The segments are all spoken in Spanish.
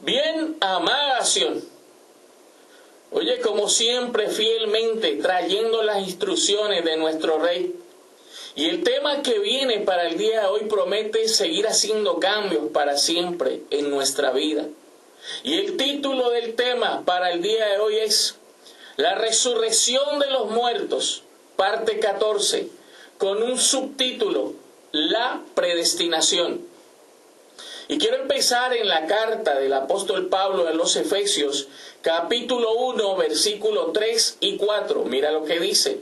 Bien, amada Sion, oye, como siempre, fielmente trayendo las instrucciones de nuestro Rey. Y el tema que viene para el día de hoy promete seguir haciendo cambios para siempre en nuestra vida. Y el título del tema para el día de hoy es La resurrección de los muertos, parte 14, con un subtítulo, La predestinación. Y quiero empezar en la carta del apóstol Pablo a los Efesios, capítulo 1, versículos 3 y 4. Mira lo que dice.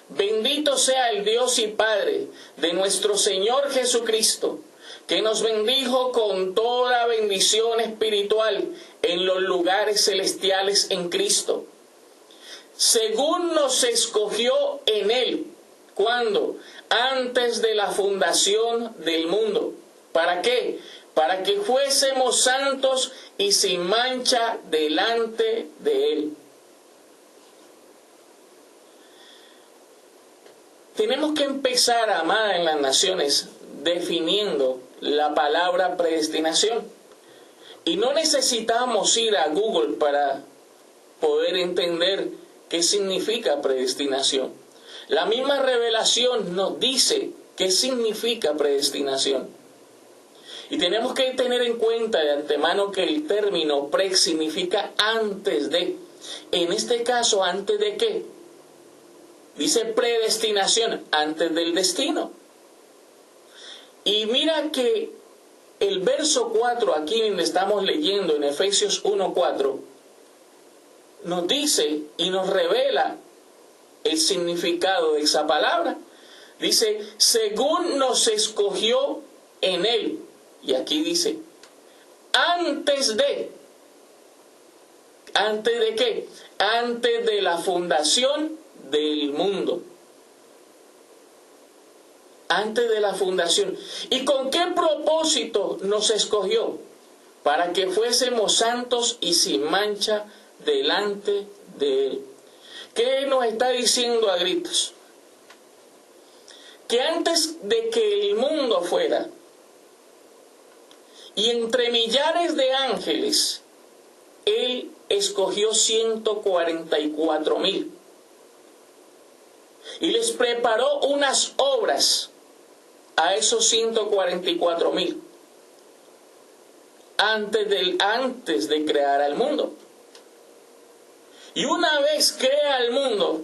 Bendito sea el Dios y Padre de nuestro Señor Jesucristo, que nos bendijo con toda bendición espiritual en los lugares celestiales en Cristo, según nos escogió en Él. ¿Cuándo? Antes de la fundación del mundo. ¿Para qué? Para que fuésemos santos y sin mancha delante de Él. Tenemos que empezar, amada en las naciones, definiendo la palabra predestinación. Y no necesitamos ir a Google para poder entender qué significa predestinación. La misma revelación nos dice qué significa predestinación. Y tenemos que tener en cuenta de antemano que el término pre significa antes de. En este caso, ¿antes de qué? Dice predestinación, antes del destino. Y mira que el verso 4, aquí donde estamos leyendo en Efesios 1:4, nos dice y nos revela el significado de esa palabra. Dice, según nos escogió en Él. Y aquí dice, antes de. ¿Antes de qué? Antes de la fundación del mundo. Antes de la fundación. ¿Y con qué propósito nos escogió? Para que fuésemos santos y sin mancha delante de Él. ¿Qué nos está diciendo a gritos? Que antes de que el mundo fuera, y entre millares de ángeles, Él escogió 144,000. Y les preparó unas obras a esos 144,000. Antes de crear al mundo. Y una vez crea el mundo,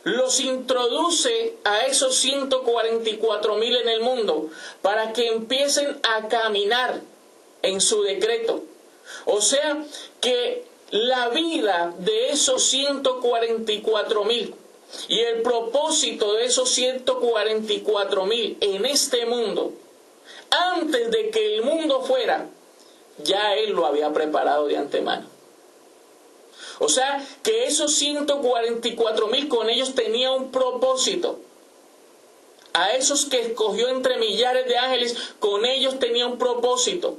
los introduce a esos 144,000 en el mundo para que empiecen a caminar en su decreto. O sea que la vida de esos 144,000 y el propósito de esos 144,000 en este mundo, antes de que el mundo fuera, ya Él lo había preparado de antemano. O sea, que esos 144,000 con ellos tenía un propósito. A esos que escogió entre millares de ángeles, con ellos tenía un propósito.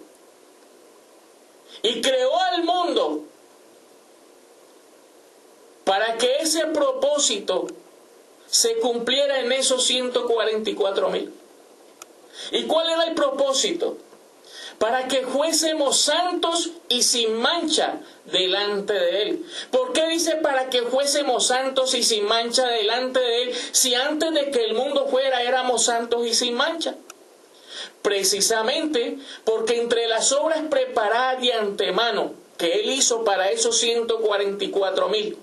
Y creó al mundo para que ese propósito se cumpliera en esos 144,000. ¿Y cuál era el propósito? Para que fuésemos santos y sin mancha delante de Él. ¿Por qué dice para que fuésemos santos y sin mancha delante de Él, si antes de que el mundo fuera éramos santos y sin mancha? Precisamente porque entre las obras preparadas de antemano que Él hizo para esos 144,000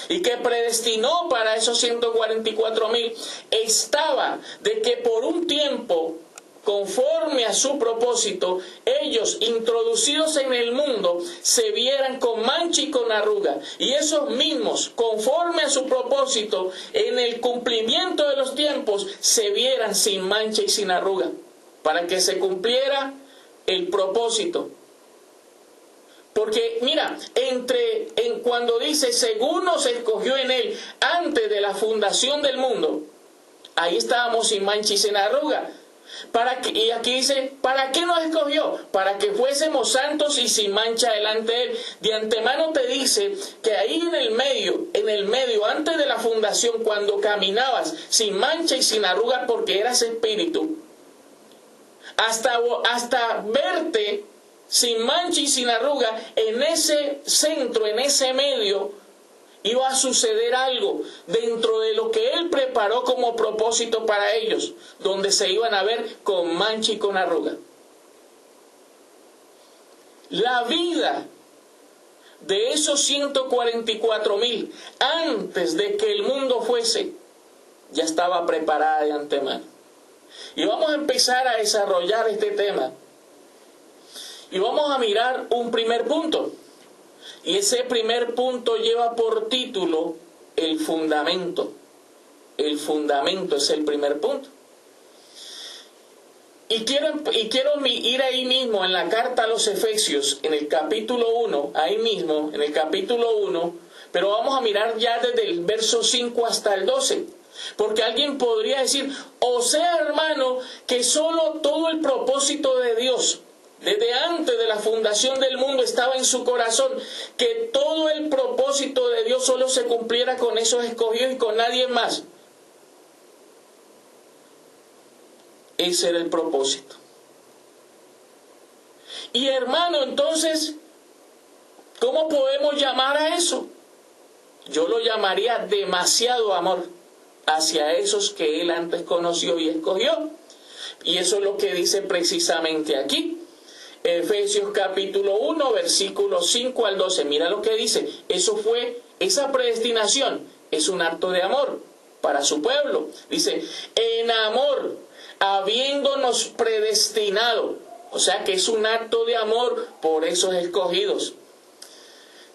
y que predestinó para esos 144,000, estaba de que por un tiempo, conforme a su propósito, ellos introducidos en el mundo se vieran con mancha y con arruga, y esos mismos, conforme a su propósito, en el cumplimiento de los tiempos, se vieran sin mancha y sin arruga, para que se cumpliera el propósito. Porque mira, cuando dice según nos escogió en Él antes de la fundación del mundo, ahí estábamos sin mancha y sin arruga. Y aquí dice, ¿para qué nos escogió? Para que fuésemos santos y sin mancha delante de Él. De antemano te dice que ahí en el medio, antes de la fundación, cuando caminabas sin mancha y sin arruga porque eras espíritu, hasta verte sin mancha y sin arruga, en ese centro, en ese medio, iba a suceder algo dentro de lo que Él preparó como propósito para ellos, donde se iban a ver con mancha y con arruga. La vida de esos 144,000, antes de que el mundo fuese, ya estaba preparada de antemano. Y vamos a empezar a desarrollar este tema. Y vamos a mirar un primer punto. Y ese primer punto lleva por título el fundamento. El fundamento es el primer punto. Y quiero ir ahí mismo en la carta a los Efesios, en el capítulo 1, ahí mismo, en el capítulo 1, pero vamos a mirar ya desde el verso 5 hasta el 12. Porque alguien podría decir, o sea, hermano, que solo todo el propósito de Dios, desde antes de la fundación del mundo, estaba en su corazón, que todo el propósito de Dios solo se cumpliera con esos escogidos y con nadie más. Ese era el propósito. Y hermano, entonces, ¿cómo podemos llamar a eso? Yo lo llamaría demasiado amor hacia esos que Él antes conoció y escogió. Y eso es lo que dice precisamente aquí. Efesios capítulo 1, versículos 5 al 12. Mira lo que dice. Esa predestinación es un acto de amor para su pueblo. Dice, en amor, habiéndonos predestinado. O sea que es un acto de amor por esos escogidos.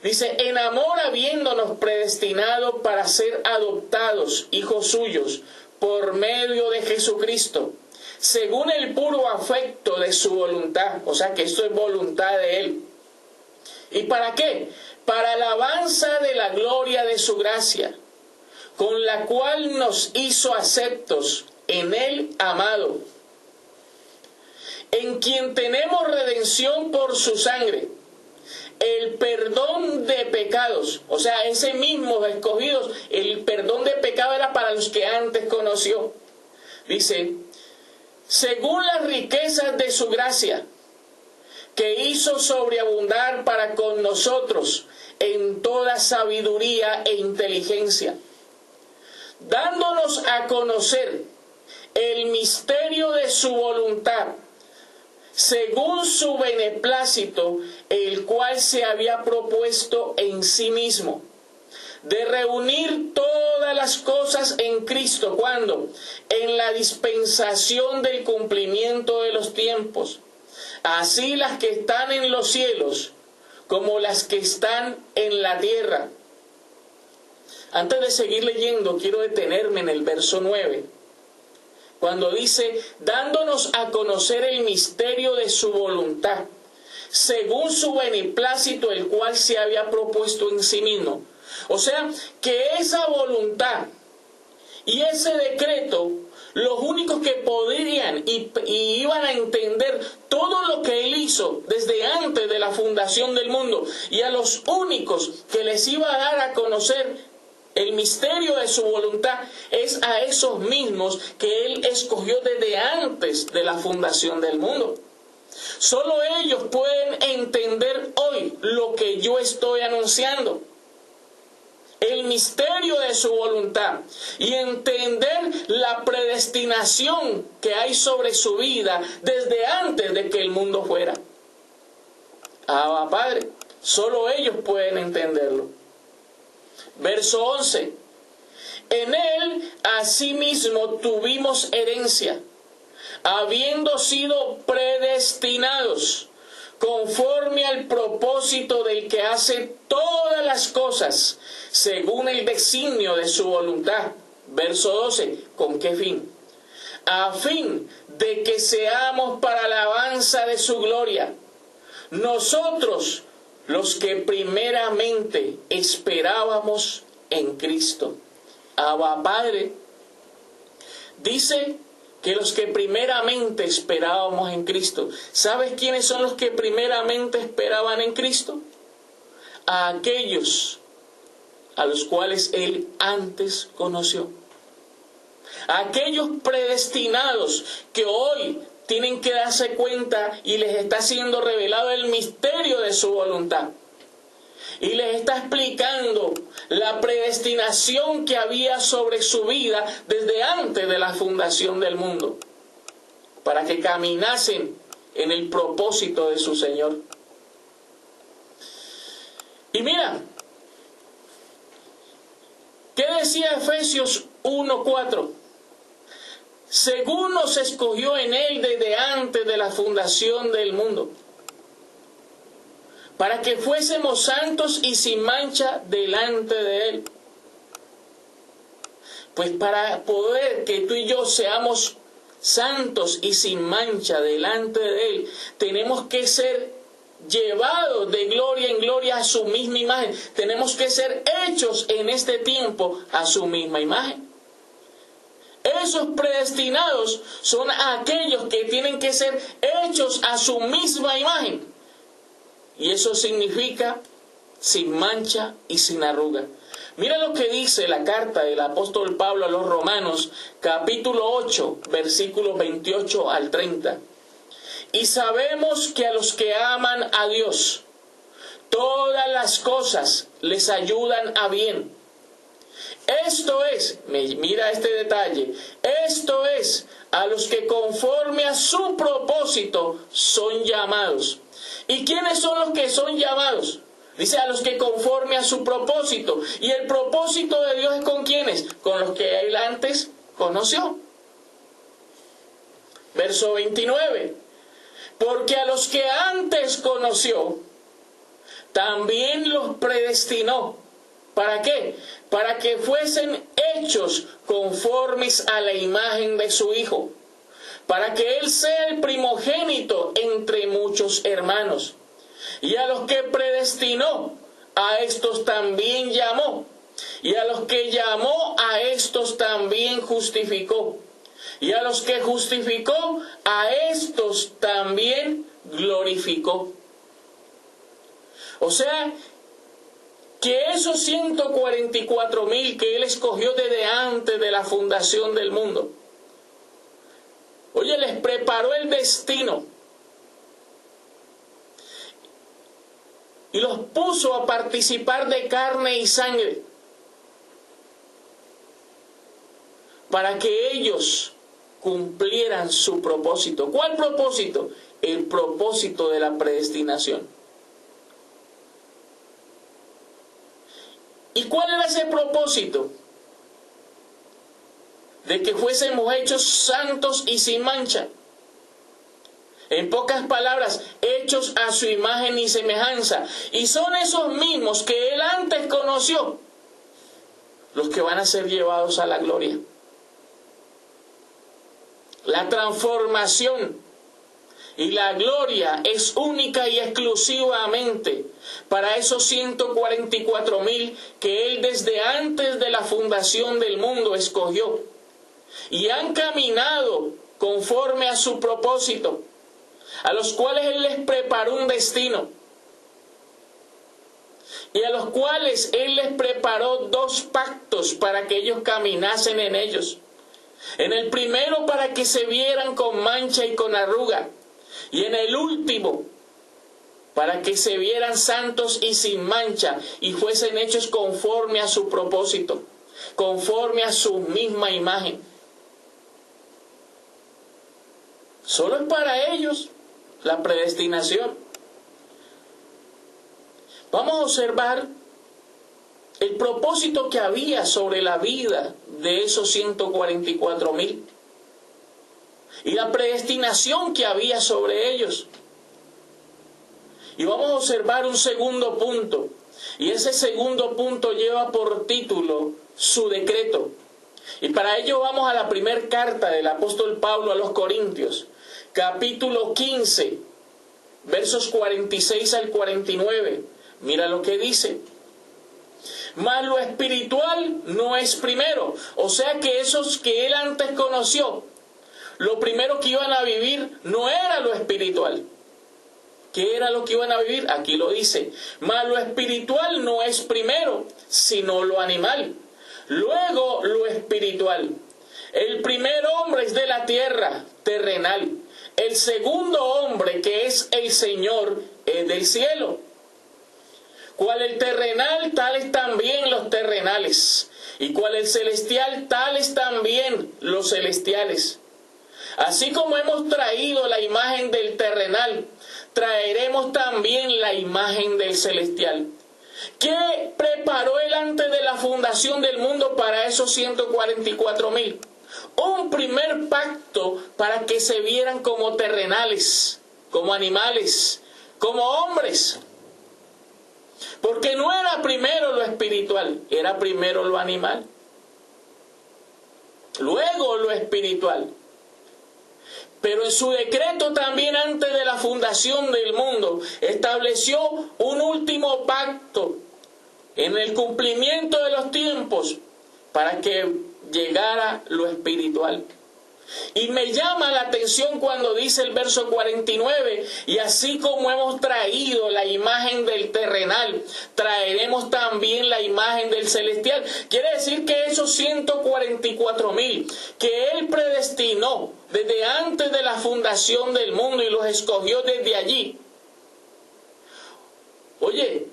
Dice, en amor habiéndonos predestinado para ser adoptados, hijos suyos, por medio de Jesucristo, según el puro afecto de su voluntad. O sea que esto es voluntad de Él. ¿Y para qué? Para alabanza de la gloria de su gracia, con la cual nos hizo aceptos en Él amado, en quien tenemos redención por su sangre, el perdón de pecados. O sea, ese mismo escogidos, el perdón de pecado era para los que antes conoció. Dice, según las riquezas de su gracia, que hizo sobreabundar para con nosotros en toda sabiduría e inteligencia, dándonos a conocer el misterio de su voluntad, según su beneplácito, el cual se había propuesto en sí mismo, de reunir todas las cosas en Cristo. ¿Cuándo? En la dispensación del cumplimiento de los tiempos, así las que están en los cielos como las que están en la tierra. Antes de seguir leyendo, quiero detenerme en el verso 9. Cuando dice, dándonos a conocer el misterio de su voluntad, según su beneplácito, el cual se había propuesto en sí mismo. O sea, que esa voluntad y ese decreto, los únicos que podrían y iban a entender todo lo que Él hizo desde antes de la fundación del mundo, y a los únicos que les iba a dar a conocer el misterio de su voluntad, es a esos mismos que Él escogió desde antes de la fundación del mundo. Solo ellos pueden entender hoy lo que yo estoy anunciando, el misterio de su voluntad, y entender la predestinación que hay sobre su vida desde antes de que el mundo fuera. Padre, solo ellos pueden entenderlo. Verso 11. En Él asimismo tuvimos herencia, habiendo sido predestinados conforme al propósito del que hace todas las cosas según el designio de su voluntad. Verso 12. ¿Con qué fin? A fin de que seamos para alabanza de su gloria, nosotros los que primeramente esperábamos en Cristo. Abba Padre dice que los que primeramente esperábamos en Cristo. ¿Sabes quiénes son los que primeramente esperaban en Cristo? A aquellos a los cuales Él antes conoció. A aquellos predestinados que hoy tienen que darse cuenta y les está siendo revelado el misterio de su voluntad. Y les está explicando la predestinación que había sobre su vida desde antes de la fundación del mundo, para que caminasen en el propósito de su Señor. Y mira, ¿qué decía Efesios 1:4? Según nos escogió en Él desde antes de la fundación del mundo, para que fuésemos santos y sin mancha delante de Él. Pues para poder que tú y yo seamos santos y sin mancha delante de Él, tenemos que ser llevados de gloria en gloria a su misma imagen. Tenemos que ser hechos en este tiempo a su misma imagen. Esos predestinados son aquellos que tienen que ser hechos a su misma imagen. Y eso significa sin mancha y sin arruga. Mira lo que dice la carta del apóstol Pablo a los Romanos, capítulo 8, versículos 28 al 30. Y sabemos que a los que aman a Dios, todas las cosas les ayudan a bien. Esto es, mira este detalle, esto es, a los que conforme a su propósito son llamados. ¿Y quiénes son los que son llamados? Dice, a los que conforme a su propósito. ¿Y el propósito de Dios es con quiénes? Con los que Él antes conoció. Verso 29. Porque a los que antes conoció, también los predestinó. ¿Para qué? Para que fuesen hechos conformes a la imagen de su Hijo, para que Él sea el primogénito entre muchos hermanos. Y a los que predestinó, a estos también llamó. Y a los que llamó, a estos también justificó. Y a los que justificó, a estos también glorificó. O sea, que esos 144,000 que Él escogió desde antes de la fundación del mundo, oye, les preparó el destino y los puso a participar de carne y sangre para que ellos cumplieran su propósito. ¿Cuál propósito? El propósito de la predestinación. ¿Y cuál era ese propósito? De que fuésemos hechos santos y sin mancha. En pocas palabras, hechos a su imagen y semejanza. Y son esos mismos que Él antes conoció los que van a ser llevados a la gloria. La transformación y la gloria es única y exclusivamente para esos 144,000 que Él desde antes de la fundación del mundo escogió. Y han caminado conforme a su propósito, a los cuales Él les preparó un destino. Y a los cuales Él les preparó 2 pactos para que ellos caminasen en ellos. En el primero para que se vieran con mancha y con arruga. Y en el último para que se vieran santos y sin mancha y fuesen hechos conforme a su propósito, conforme a su misma imagen. Solo es para ellos la predestinación. Vamos a observar el propósito que había sobre la vida de esos 144,000 y la predestinación que había sobre ellos. Y vamos a observar un segundo punto, y ese segundo punto lleva por título su decreto. Y para ello vamos a la primera carta del apóstol Pablo a los Corintios, capítulo 15, versos 46 al 49. Mira lo que dice. Mas lo espiritual no es primero. O sea que esos que Él antes conoció, lo primero que iban a vivir no era lo espiritual. ¿Qué era lo que iban a vivir? Aquí lo dice. Mas lo espiritual no es primero, sino lo animal. Luego lo espiritual. El primer hombre es de la tierra, terrenal. el segundo hombre, que es el Señor, es del cielo. Cual el terrenal, tales también los terrenales. Y cual el celestial, tales también los celestiales. Así como hemos traído la imagen del terrenal, traeremos también la imagen del celestial. ¿Qué preparó él antes de la fundación del mundo para esos 144,000? Un primer pacto para que se vieran como terrenales, como animales, como hombres. Porque no era primero lo espiritual, era primero lo animal. Luego lo espiritual. Pero en su decreto también antes de la fundación del mundo estableció un último pacto en el cumplimiento de los tiempos para que llegara lo espiritual. Y me llama la atención cuando dice el verso 49, y así como hemos traído la imagen del terrenal, traeremos también la imagen del celestial. Quiere decir que esos 144,000 que él predestinó desde antes de la fundación del mundo y los escogió desde allí. Oye,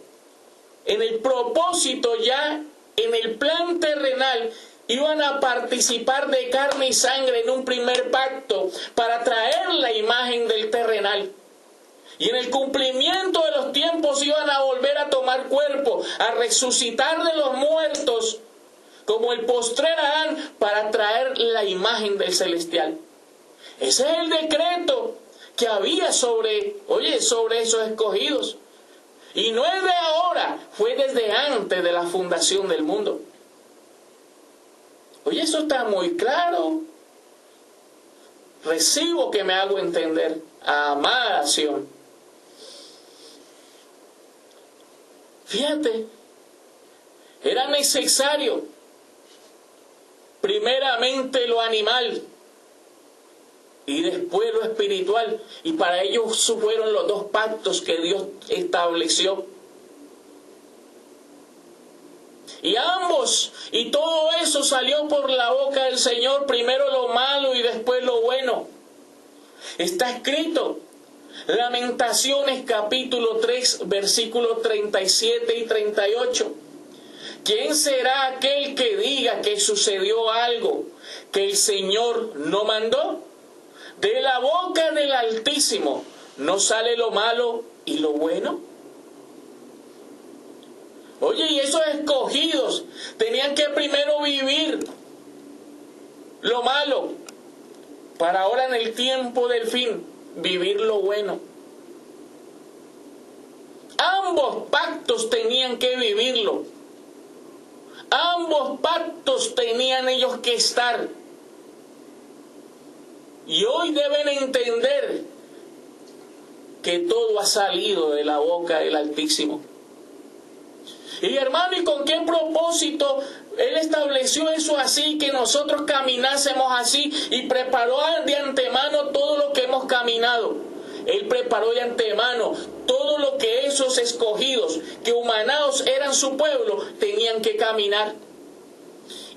en el propósito ya, en el plan terrenal, iban a participar de carne y sangre en un primer pacto para traer la imagen del terrenal. Y en el cumplimiento de los tiempos iban a volver a tomar cuerpo, a resucitar de los muertos, como el postrer Adán, para traer la imagen del celestial. Ese es el decreto que había sobre esos escogidos. Y no es de ahora, fue desde antes de la fundación del mundo. Oye, eso está muy claro. Recibo que me hago entender. Amada Sión. Fíjate, era necesario primeramente lo animal y después lo espiritual. Y para ellos fueron los dos pactos que Dios estableció. Y ambos, y todo eso salió por la boca del Señor, primero lo malo y después lo bueno. Está escrito, Lamentaciones capítulo 3, versículos 37 y 38. ¿Quién será aquel que diga que sucedió algo que el Señor no mandó? De la boca del Altísimo no sale lo malo y lo bueno. Oye, y esos escogidos tenían que primero vivir lo malo, para ahora en el tiempo del fin vivir lo bueno. Ambos pactos tenían que vivirlo. Ambos pactos tenían ellos que estar. Y hoy deben entender que todo ha salido de la boca del Altísimo. Y hermano, ¿y con qué propósito Él estableció eso así, que nosotros caminásemos así, y preparó de antemano todo lo que hemos caminado? Él preparó de antemano todo lo que esos escogidos, que humanados eran su pueblo, tenían que caminar.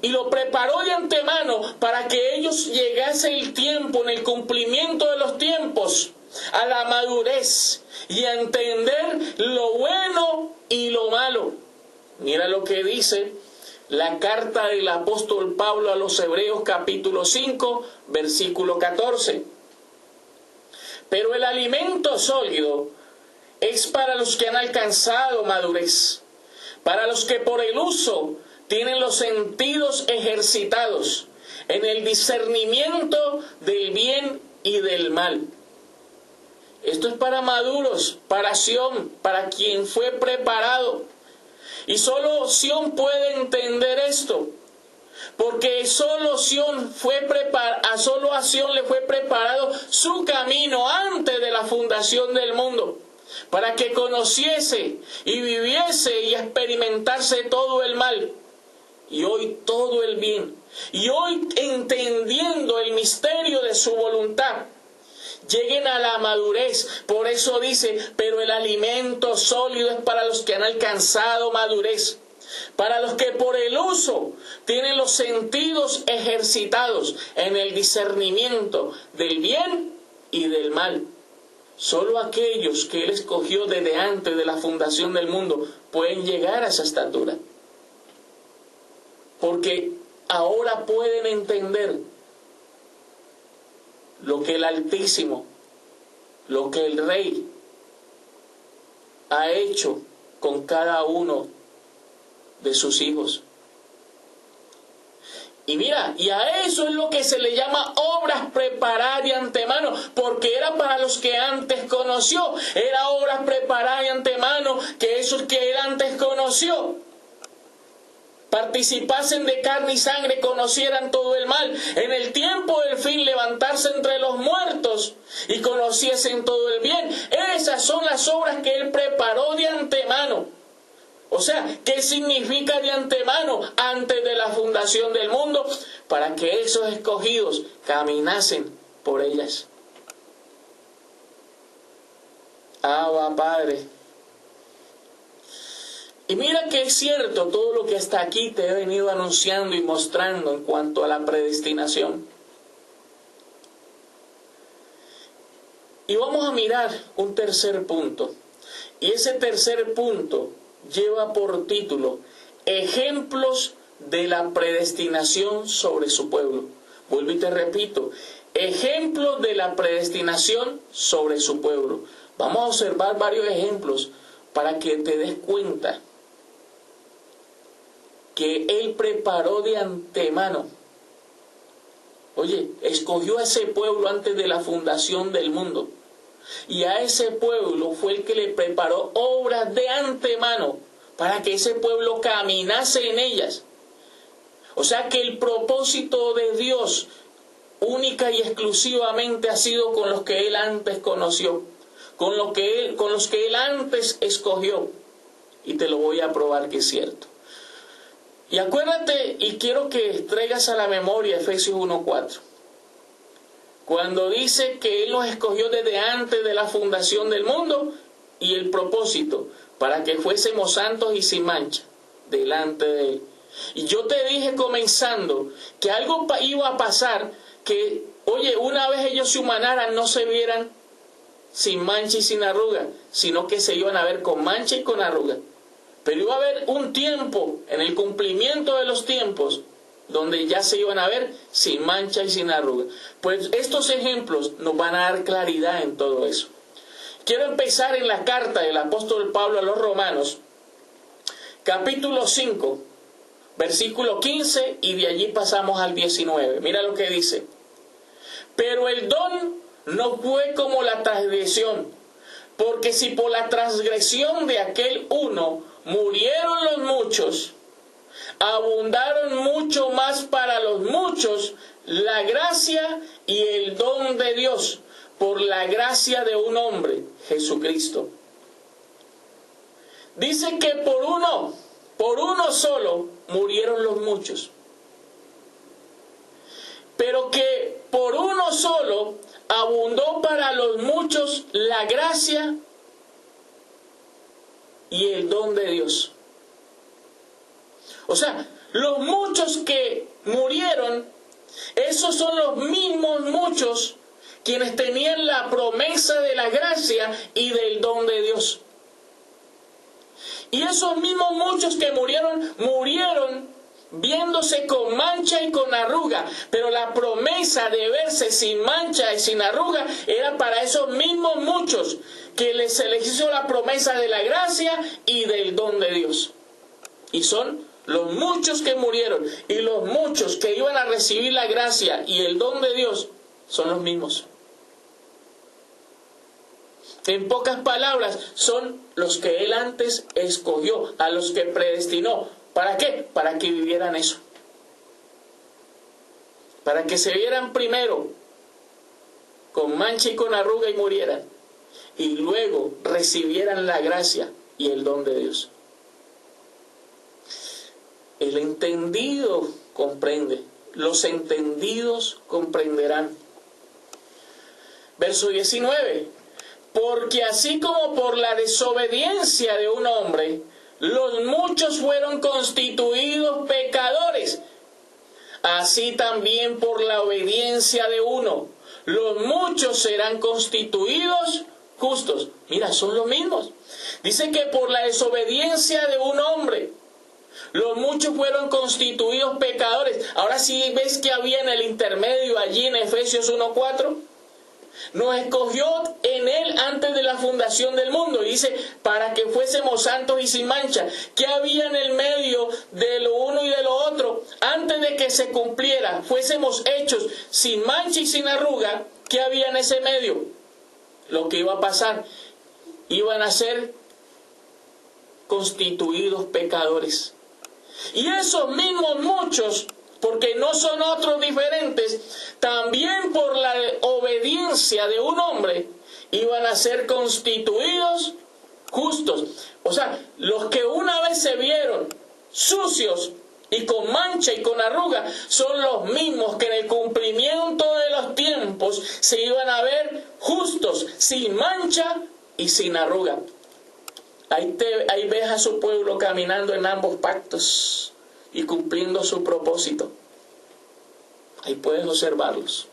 Y lo preparó de antemano para que ellos llegase el tiempo, en el cumplimiento de los tiempos, a la madurez y a entender lo bueno y lo malo. Mira lo que dice la carta del apóstol Pablo a los Hebreos capítulo 5, versículo 14. Pero el alimento sólido es para los que han alcanzado madurez, para los que por el uso tienen los sentidos ejercitados en el discernimiento del bien y del mal. Esto es para maduros, para Sión, para quien fue preparado. Y solo Sión puede entender esto, porque solo a Sión le fue preparado su camino antes de la fundación del mundo, para que conociese y viviese y experimentase todo el mal, y hoy todo el bien, y hoy entendiendo el misterio de su voluntad, lleguen a la madurez. Por eso dice, pero el alimento sólido es para los que han alcanzado madurez, para los que por el uso tienen los sentidos ejercitados en el discernimiento del bien y del mal. Solo aquellos que Él escogió desde antes de la fundación del mundo pueden llegar a esa estatura. Porque ahora pueden entender lo que el Altísimo, lo que el Rey ha hecho con cada uno de sus hijos. Y mira, y a eso es lo que se le llama obras preparadas de antemano, porque era para los que antes conoció, era obras preparadas de antemano, que esos que Él antes conoció participasen de carne y sangre, conocieran todo el mal, en el tiempo del fin levantarse entre los muertos y conociesen todo el bien. Esas son las obras que Él preparó de antemano. O sea, ¿qué significa de antemano? Antes de la fundación del mundo, para que esos escogidos caminasen por ellas. Abba, Padre. Y mira que es cierto todo lo que hasta aquí te he venido anunciando y mostrando en cuanto a la predestinación. Y vamos a mirar un tercer punto. Y ese tercer punto lleva por título Ejemplos de la predestinación sobre su pueblo. Vuelvo y te repito, ejemplos de la predestinación sobre su pueblo. Vamos a observar varios ejemplos para que te des cuenta que Él preparó de antemano. Oye, escogió a ese pueblo antes de la fundación del mundo. Y a ese pueblo fue el que le preparó obras de antemano para que ese pueblo caminase en ellas. O sea que el propósito de Dios única y exclusivamente ha sido con los que Él antes conoció, con los que Él antes escogió. Y te lo voy a probar que es cierto. Y acuérdate, y quiero que traigas a la memoria Efesios 1:4. Cuando dice que Él nos escogió desde antes de la fundación del mundo y el propósito para que fuésemos santos y sin mancha delante de Él. Y yo te dije comenzando que algo iba a pasar, que, oye, una vez ellos se humanaran, no se vieran sin mancha y sin arruga, sino que se iban a ver con mancha y con arruga. Pero iba a haber un tiempo, en el cumplimiento de los tiempos, donde ya se iban a ver sin mancha y sin arruga. Pues estos ejemplos nos van a dar claridad en todo eso. Quiero empezar en la carta del apóstol Pablo a los Romanos, capítulo 5, versículo 15, y de allí pasamos al 19. Mira lo que dice. Pero el don no fue como la transgresión, porque si por la transgresión de aquel uno murieron los muchos, abundaron mucho más para los muchos la gracia y el don de Dios por la gracia de un hombre, Jesucristo. Dice que por uno solo murieron los muchos, pero que por uno solo abundó para los muchos la gracia y el don de Dios. O sea, los muchos que murieron, esos son los mismos muchos quienes tenían la promesa de la gracia y del don de Dios. Y esos mismos muchos que murieron viéndose con mancha y con arruga, pero la promesa de verse sin mancha y sin arruga era para esos mismos muchos que se les hizo la promesa de la gracia y del don de Dios. Y son los muchos que murieron y los muchos que iban a recibir la gracia y el don de Dios son los mismos. En pocas palabras, son los que Él antes escogió, a los que predestinó. ¿Para qué? Para que vivieran eso. Para que se vieran primero con mancha y con arruga y murieran. Y luego recibieran la gracia y el don de Dios. El entendido comprende. Los entendidos comprenderán. Verso 19. Porque así como por la desobediencia de un hombre, los muchos fueron constituidos pecadores, así también por la obediencia de uno, los muchos serán constituidos justos. Mira, son los mismos. Dice que por la desobediencia de un hombre, los muchos fueron constituidos pecadores. Ahora sí ves que había en el intermedio allí en Efesios 1:4. Nos escogió en Él antes de la fundación del mundo. Y dice, para que fuésemos santos y sin mancha. ¿Qué había en el medio de lo uno y de lo otro? Antes de que se cumpliera, fuésemos hechos sin mancha y sin arruga. ¿Qué había en ese medio? Lo que iba a pasar. Iban a ser constituidos pecadores. Y esos mismos muchos, porque no son otros diferentes, también por la obediencia de un hombre, iban a ser constituidos justos. O sea, los que una vez se vieron sucios y con mancha y con arruga, son los mismos que en el cumplimiento de los tiempos se iban a ver justos, sin mancha y sin arruga. Ahí ves a su pueblo caminando en ambos pactos y cumpliendo su propósito. Ahí puedes observarlos.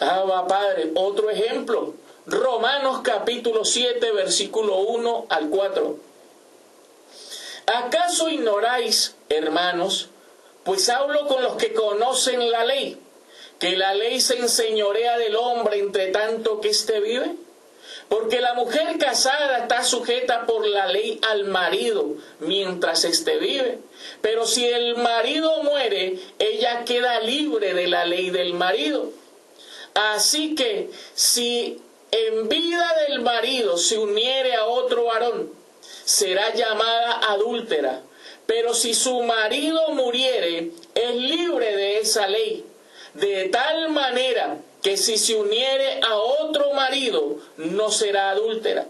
Va, Padre, otro ejemplo. Romanos capítulo 7, versículo 1 al 4. ¿Acaso ignoráis, hermanos? Pues hablo con los que conocen la ley, que la ley se enseñorea del hombre entre tanto que éste vive. Porque la mujer casada está sujeta por la ley al marido mientras éste vive. Pero si el marido muere, ella queda libre de la ley del marido. Así que si en vida del marido se uniere a otro varón, será llamada adúltera. Pero si su marido muriere, es libre de esa ley. De tal manera que si se uniere a otro marido, no será adúltera.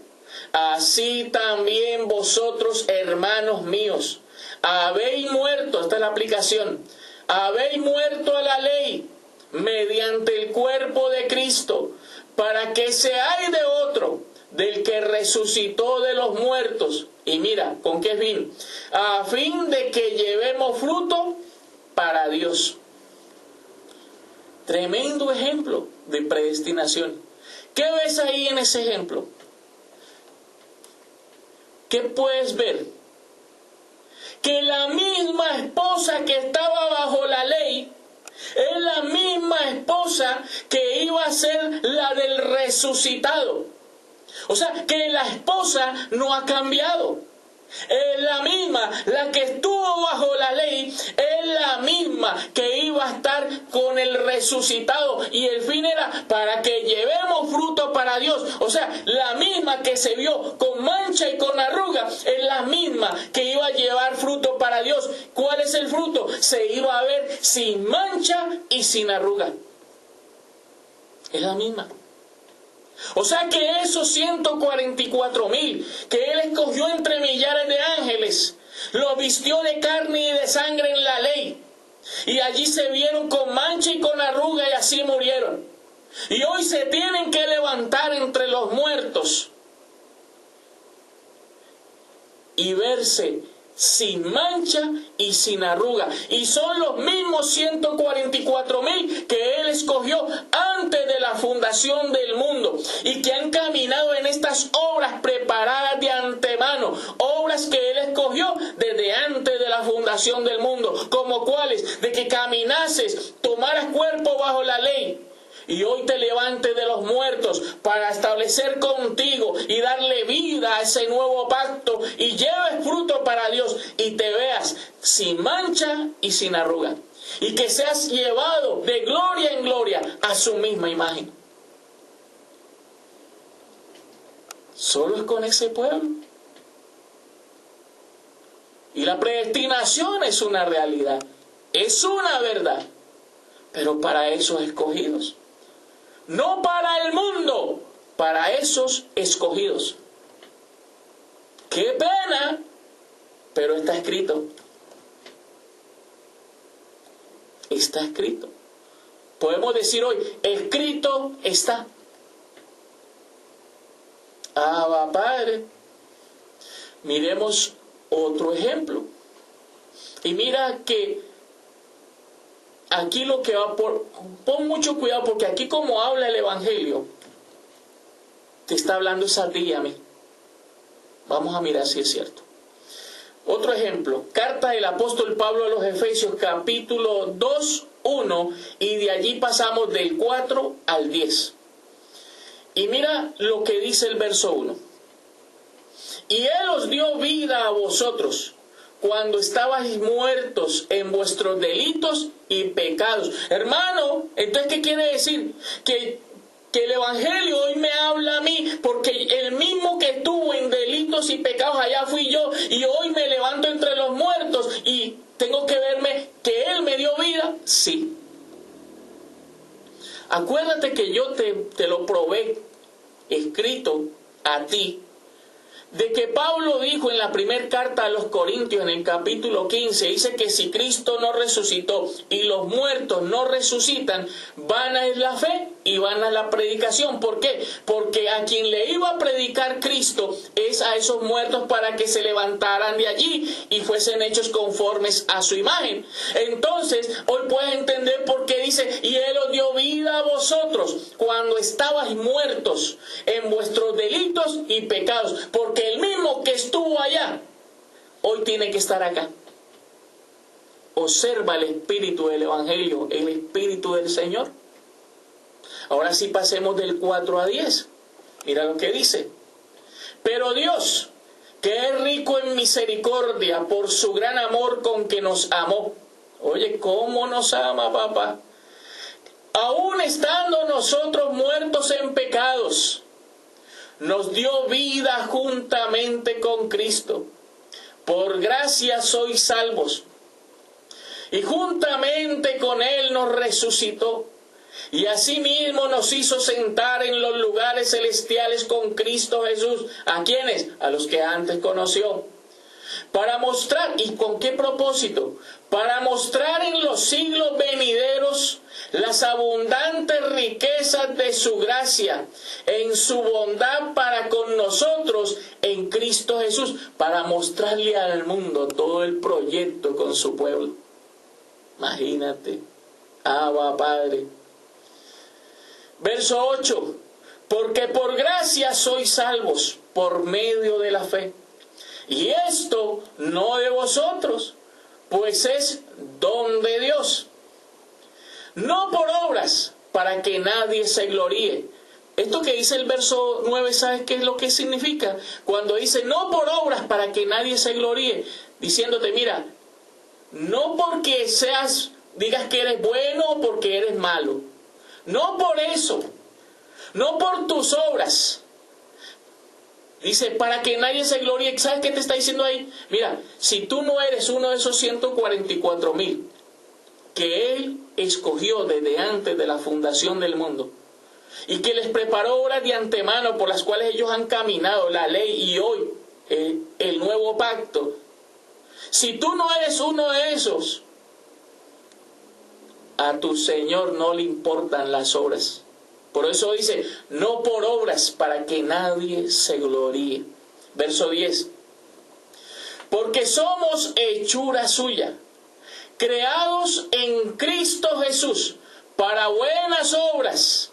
Así también vosotros, hermanos míos, habéis muerto, esta es la aplicación, habéis muerto a la ley mediante el cuerpo de Cristo, para que seáis de otro, del que resucitó de los muertos. Y mira, ¿con qué fin? A fin de que llevemos fruto para Dios. Tremendo ejemplo de predestinación. ¿Qué ves ahí en ese ejemplo? ¿Qué puedes ver? Que la misma esposa que estaba bajo la ley es la misma esposa que iba a ser la del resucitado. O sea, que la esposa no ha cambiado. Es la misma, la que estuvo bajo la ley, es la misma que iba a estar con el resucitado. Y el fin era para que llevemos fruto para Dios. O sea, la misma que se vio con mancha y con arruga, es la misma que iba a llevar fruto para Dios. ¿Cuál es el fruto? Se iba a ver sin mancha y sin arruga. Es la misma. O sea que esos 144,000 que Él escogió entre millares de ángeles, los vistió de carne y de sangre en la ley. Y allí se vieron con mancha y con arruga y así murieron. Y hoy se tienen que levantar entre los muertos y verse sin mancha y sin arruga. Y son los mismos 144,000 que Él escogió antes de la fundación del mundo y que han caminado en estas obras preparadas de antemano, obras que Él escogió desde antes de la fundación del mundo, como cuáles, de que caminases, tomaras cuerpo bajo la ley, y hoy te levantes de los muertos para establecer contigo y darle vida a ese nuevo pacto y lleves fruto para Dios y te veas sin mancha y sin arruga. Y que seas llevado de gloria en gloria a su misma imagen. Solo es con ese pueblo. Y la predestinación es una realidad, es una verdad, pero para esos escogidos. No para el mundo, para esos escogidos. Qué pena, pero está escrito. Está escrito. Podemos decir hoy, escrito está. Va, Padre. Miremos otro ejemplo. Y mira que aquí lo que va por... Pon mucho cuidado porque aquí como habla el Evangelio, te está hablando es a ti y a mí. Vamos a mirar si es cierto. Otro ejemplo, carta del apóstol Pablo a los Efesios, capítulo 2, 1, y de allí pasamos del 4 al 10. Y mira lo que dice el verso 1. Y Él os dio vida a vosotros cuando estabais muertos en vuestros delitos y pecados. Hermano, entonces, ¿qué quiere decir? Que el Evangelio hoy me habla a mí, porque el mismo que estuvo en delitos y pecados, allá fui yo, y hoy me levanto entre los muertos, y tengo que verme que Él me dio vida. Sí. Acuérdate que yo te lo probé escrito a ti, de que Pablo dijo en la primera carta a los Corintios, en el capítulo 15, dice que si Cristo no resucitó y los muertos no resucitan, vana es la fe y vana es la predicación. ¿Por qué? Porque a quien le iba a predicar Cristo es a esos muertos para que se levantaran de allí y fuesen hechos conformes a su imagen. Entonces, hoy puedes entender por qué dice, y Él os dio vida a vosotros cuando estabais muertos en vuestros delitos y pecados. Porque el mismo que estuvo allá, hoy tiene que estar acá. Observa el espíritu del Evangelio, el espíritu del Señor. Ahora sí pasemos del 4 a 10. Mira lo que dice. Pero Dios, que es rico en misericordia por su gran amor con que nos amó. Oye, ¿cómo nos ama, papá? Aún estando nosotros muertos en pecados, nos dio vida juntamente con Cristo. Por gracia sois salvos. Y juntamente con Él nos resucitó. Y asimismo nos hizo sentar en los lugares celestiales con Cristo Jesús. ¿A quiénes? A los que antes conoció. Para mostrar, ¿y con qué propósito? Para mostrar en los siglos venideros las abundantes riquezas de su gracia, en su bondad para con nosotros en Cristo Jesús, para mostrarle al mundo todo el proyecto con su pueblo. Imagínate, Abba Padre. Verso 8, porque por gracia sois salvos por medio de la fe. Y esto no de vosotros, pues es don de Dios. No por obras, para que nadie se gloríe. Esto que dice el verso 9, ¿sabes qué es lo que significa? Cuando dice no por obras, para que nadie se gloríe. Diciéndote, mira, no porque digas que eres bueno o porque eres malo. No por eso. No por tus obras. Dice, para que nadie se gloríe. ¿Sabes qué te está diciendo ahí? Mira, si tú no eres uno de esos 144,000 que Él escogió desde antes de la fundación del mundo y que les preparó obras de antemano por las cuales ellos han caminado la ley y hoy el nuevo pacto. Si tú no eres uno de esos, a tu Señor no le importan las obras. Por eso dice, no por obras, para que nadie se gloríe. Verso 10. Porque somos hechura suya, creados en Cristo Jesús, para buenas obras,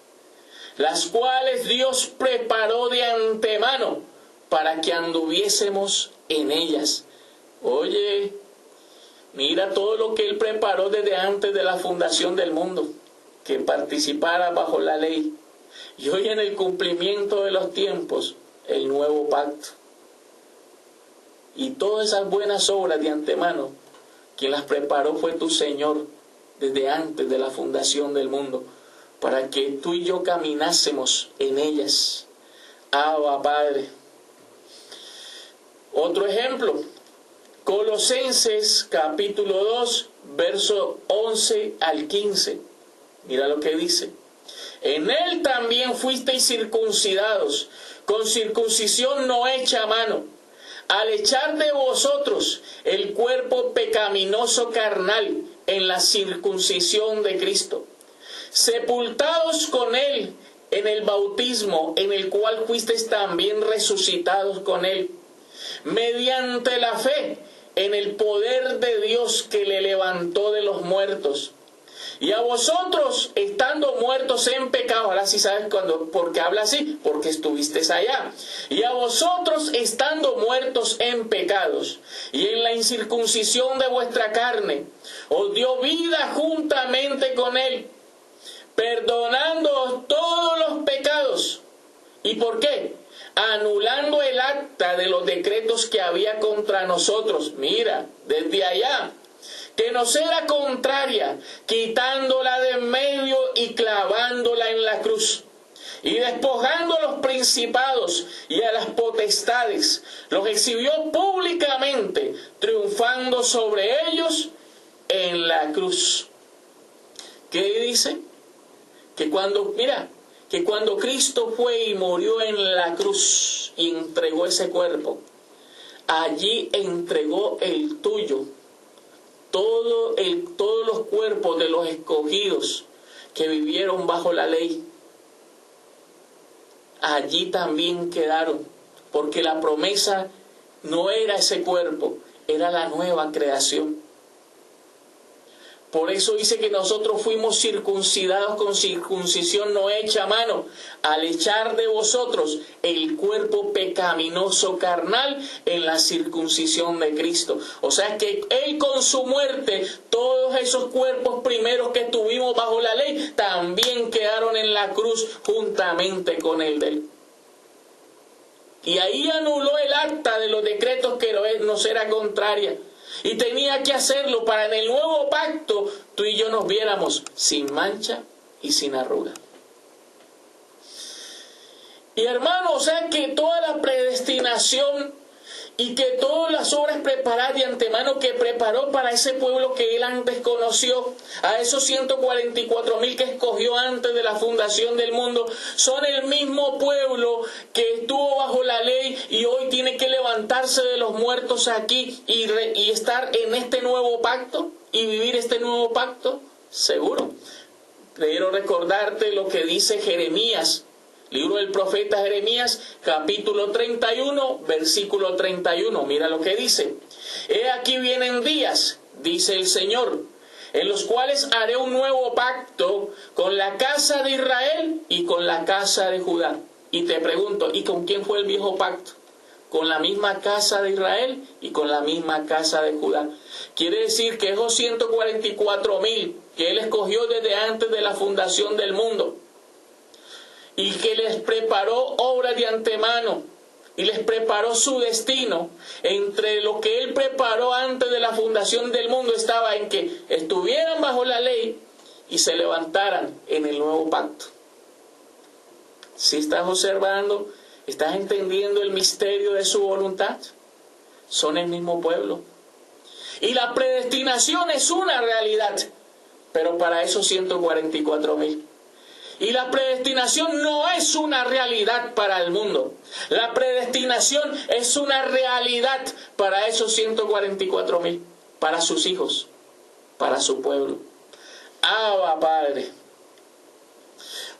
las cuales Dios preparó de antemano, para que anduviésemos en ellas. Oye, mira todo lo que Él preparó desde antes de la fundación del mundo, que participara bajo la ley. Y hoy en el cumplimiento de los tiempos, el nuevo pacto. Y todas esas buenas obras de antemano, quien las preparó fue tu Señor desde antes de la fundación del mundo, para que tú y yo caminásemos en ellas. Abba Padre. Otro ejemplo, Colosenses capítulo 2, verso 11 al 15. Mira lo que dice. En Él también fuisteis circuncidados, con circuncisión no hecha a mano, al echar de vosotros el cuerpo pecaminoso carnal en la circuncisión de Cristo, sepultados con Él en el bautismo, en el cual fuisteis también resucitados con Él, mediante la fe en el poder de Dios que le levantó de los muertos, Y a vosotros, estando muertos en pecado, ahora sí sabes por qué habla así, porque estuvisteis allá. Y a vosotros, estando muertos en pecados, y en la incircuncisión de vuestra carne, os dio vida juntamente con él, perdonándoos todos los pecados. ¿Y por qué? Anulando el acta de los decretos que había contra nosotros. Mira, desde allá, que nos era contraria, quitándola de en medio y clavándola en la cruz. Y despojando a los principados y a las potestades, los exhibió públicamente, triunfando sobre ellos en la cruz. ¿Qué dice? Que cuando Cristo fue y murió en la cruz y entregó ese cuerpo, allí entregó el tuyo. Todos los cuerpos de los escogidos que vivieron bajo la ley, allí también quedaron, porque la promesa no era ese cuerpo, era la nueva creación. Por eso dice que nosotros fuimos circuncidados con circuncisión no hecha a mano, al echar de vosotros el cuerpo pecaminoso carnal en la circuncisión de Cristo. O sea que Él con su muerte, todos esos cuerpos primeros que tuvimos bajo la ley, también quedaron en la cruz juntamente con el de Él. Y ahí anuló el acta de los decretos que nos era contraria. Y tenía que hacerlo para en el nuevo pacto tú y yo nos viéramos sin mancha y sin arruga. Y hermano, o sea que toda la predestinación y que todas las obras preparadas de antemano que preparó para ese pueblo que él antes conoció, a esos 144,000 que escogió antes de la fundación del mundo, son el mismo pueblo que estuvo bajo la ley y hoy tiene que levantarse de los muertos aquí y estar en este nuevo pacto y vivir este nuevo pacto. Seguro. Quiero recordarte lo que dice Jeremías. Libro del profeta Jeremías, capítulo 31, versículo 31. Mira lo que dice. He aquí vienen días, dice el Señor, en los cuales haré un nuevo pacto con la casa de Israel y con la casa de Judá. Y te pregunto, ¿y con quién fue el viejo pacto? Con la misma casa de Israel y con la misma casa de Judá. Quiere decir que esos 144,000 que él escogió desde antes de la fundación del mundo, y que les preparó obras de antemano, y les preparó su destino, entre lo que él preparó antes de la fundación del mundo estaba en que estuvieran bajo la ley y se levantaran en el nuevo pacto. Si estás observando, estás entendiendo el misterio de su voluntad, son el mismo pueblo. Y la predestinación es una realidad, pero para esos 144,000. Y la predestinación no es una realidad para el mundo. La predestinación es una realidad para esos 144,000, para sus hijos, para su pueblo. Abba, Padre.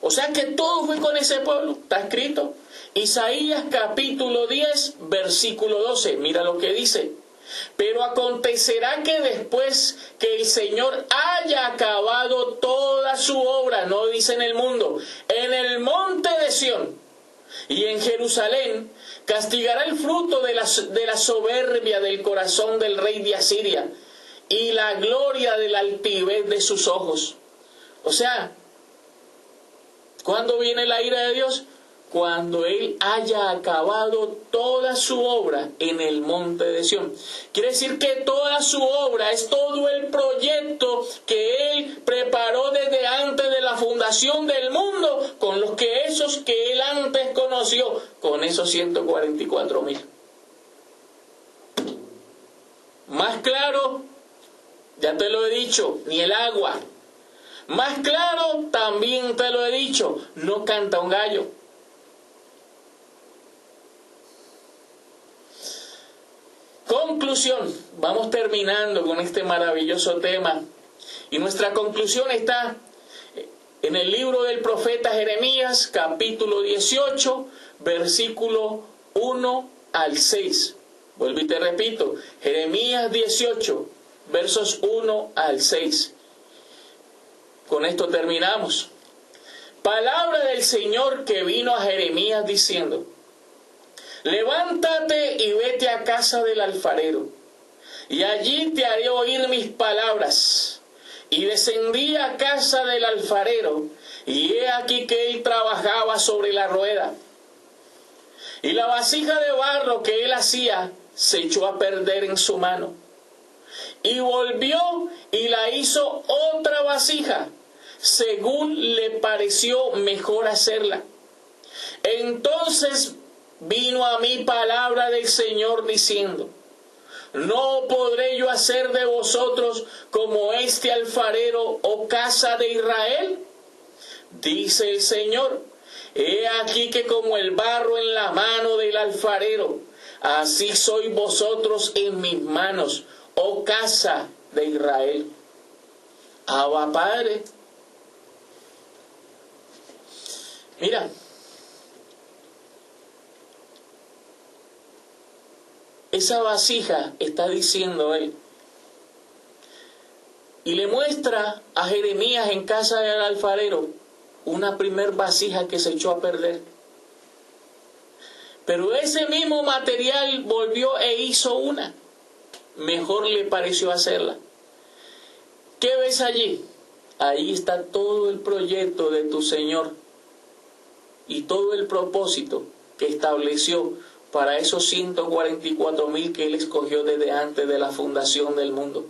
O sea que todo fue con ese pueblo. Está escrito. Isaías capítulo 10, versículo 12. Mira lo que dice. Pero acontecerá que después que el Señor haya acabado toda su obra, no dice en el mundo, en el monte de Sión y en Jerusalén, castigará el fruto de la soberbia del corazón del rey de Asiria y la gloria de la altivez de sus ojos. O sea, ¿cuándo viene la ira de Dios? Cuando Él haya acabado toda su obra en el monte de Sión. Quiere decir que toda su obra es todo el proyecto que Él preparó desde antes de la fundación del mundo, con los que esos que Él antes conoció, con esos 144,000. Más claro, ya te lo he dicho, ni el agua. Más claro, también te lo he dicho, no canta un gallo. Conclusión, vamos terminando con este maravilloso tema. Y nuestra conclusión está en el libro del profeta Jeremías, capítulo 18, versículo 1 al 6. Vuelvo y te repito, Jeremías 18, versos 1 al 6. Con esto terminamos. Palabra del Señor que vino a Jeremías diciendo: levántate y vete a casa del alfarero, y allí te haré oír mis palabras. Y descendí a casa del alfarero, y he aquí que él trabajaba sobre la rueda. Y la vasija de barro que él hacía se echó a perder en su mano. Y volvió y la hizo otra vasija, según le pareció mejor hacerla. Entonces vino a mí palabra del Señor diciendo: ¿no podré yo hacer de vosotros como este alfarero, oh casa de Israel? Dice el Señor: he aquí que como el barro en la mano del alfarero, así sois vosotros en mis manos, oh casa de Israel. Abba Padre. Mira, esa vasija está diciendo él, y le muestra a Jeremías en casa del alfarero una primer vasija que se echó a perder. Pero ese mismo material volvió e hizo una. Mejor le pareció hacerla. ¿Qué ves allí? Ahí está todo el proyecto de tu Señor y todo el propósito que estableció para esos 144,000 que Él escogió desde antes de la fundación del mundo.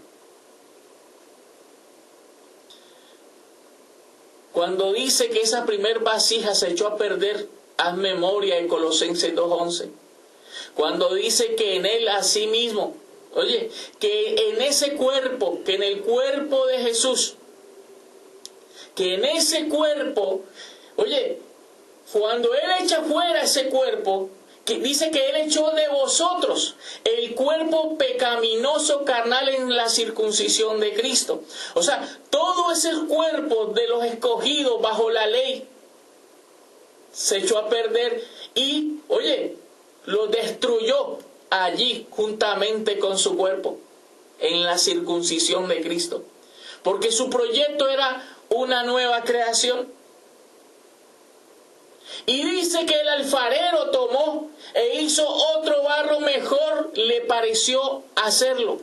Cuando dice que esa primer vasija se echó a perder, haz memoria en Colosenses 2:11. Cuando dice que en Él asimismo, oye, que en ese cuerpo, que en el cuerpo de Jesús, que en ese cuerpo, oye, cuando Él echa fuera ese cuerpo, que dice que Él echó de vosotros el cuerpo pecaminoso carnal en la circuncisión de Cristo. O sea, todo ese cuerpo de los escogidos bajo la ley se echó a perder y, oye, lo destruyó allí juntamente con su cuerpo en la circuncisión de Cristo. Porque su proyecto era una nueva creación. Y dice que el alfarero tomó e hizo otro barro mejor, le pareció hacerlo.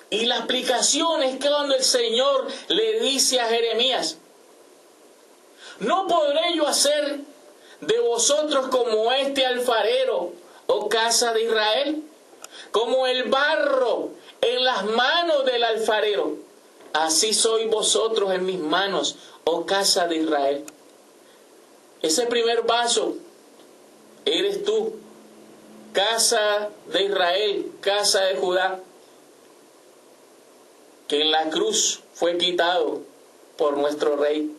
Y la aplicación es que cuando el Señor le dice a Jeremías: ¿no podré yo hacer de vosotros como este alfarero, oh casa de Israel? Como el barro en las manos del alfarero, así sois vosotros en mis manos, oh casa de Israel. Ese primer vaso eres tú, casa de Israel, casa de Judá, que en la cruz fue quitado por nuestro Rey.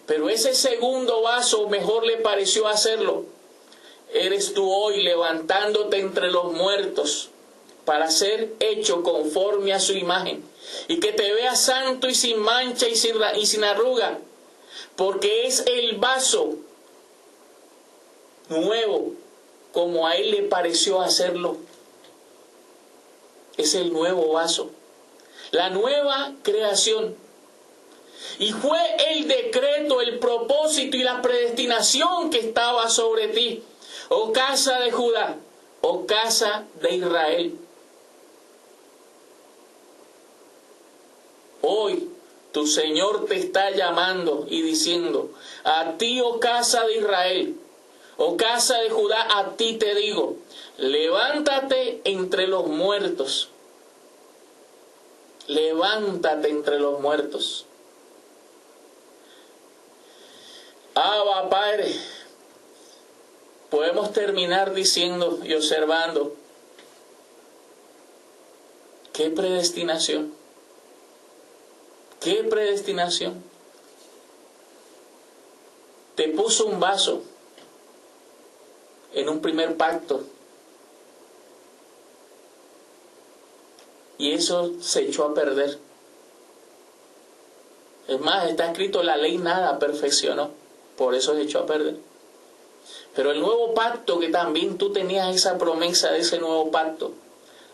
Pero ese segundo vaso mejor le pareció hacerlo. Eres tú hoy, levantándote entre los muertos para ser hecho conforme a su imagen, y que te veas santo y sin mancha y sin arruga, porque es el vaso nuevo, como a Él le pareció hacerlo. Es el nuevo vaso, la nueva creación. Y fue el decreto, el propósito y la predestinación que estaba sobre ti, oh casa de Judá, oh casa de Israel. Hoy tu Señor te está llamando y diciendo: a ti, oh casa de Israel, oh casa de Judá, a ti te digo, levántate entre los muertos. Levántate entre los muertos. Abba Padre, podemos terminar diciendo y observando: ¿qué predestinación? ¿Qué predestinación? Te puso un vaso en un primer pacto y eso se echó a perder. Es más, está escrito: la ley nada perfeccionó, por eso se echó a perder. Pero el nuevo pacto, que también tú tenías esa promesa de ese nuevo pacto,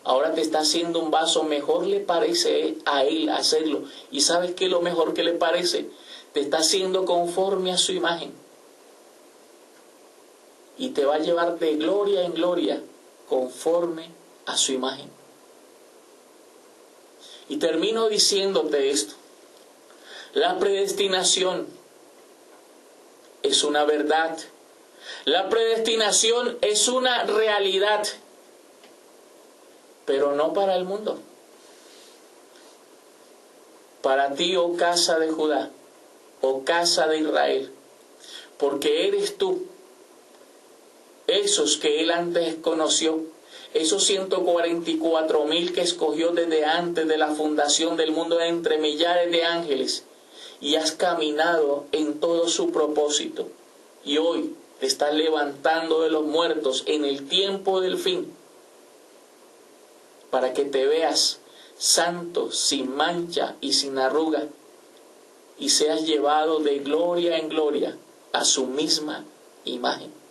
Ahora te está haciendo un vaso, mejor le parece a Él hacerlo. ¿Y sabes qué es lo mejor que le parece? Te está haciendo conforme a su imagen. Y te va a llevar de gloria en gloria conforme a su imagen. Y termino diciéndote esto. La predestinación es una verdad. La predestinación es una realidad, pero no para el mundo. Para ti, oh casa de Judá, oh casa de Israel, porque eres tú, esos que Él antes conoció, esos 144,000 que escogió desde antes de la fundación del mundo entre millares de ángeles, y has caminado en todo su propósito, y hoy te estás levantando de los muertos en el tiempo del fin, para que te veas santo, sin mancha y sin arruga, y seas llevado de gloria en gloria a su misma imagen.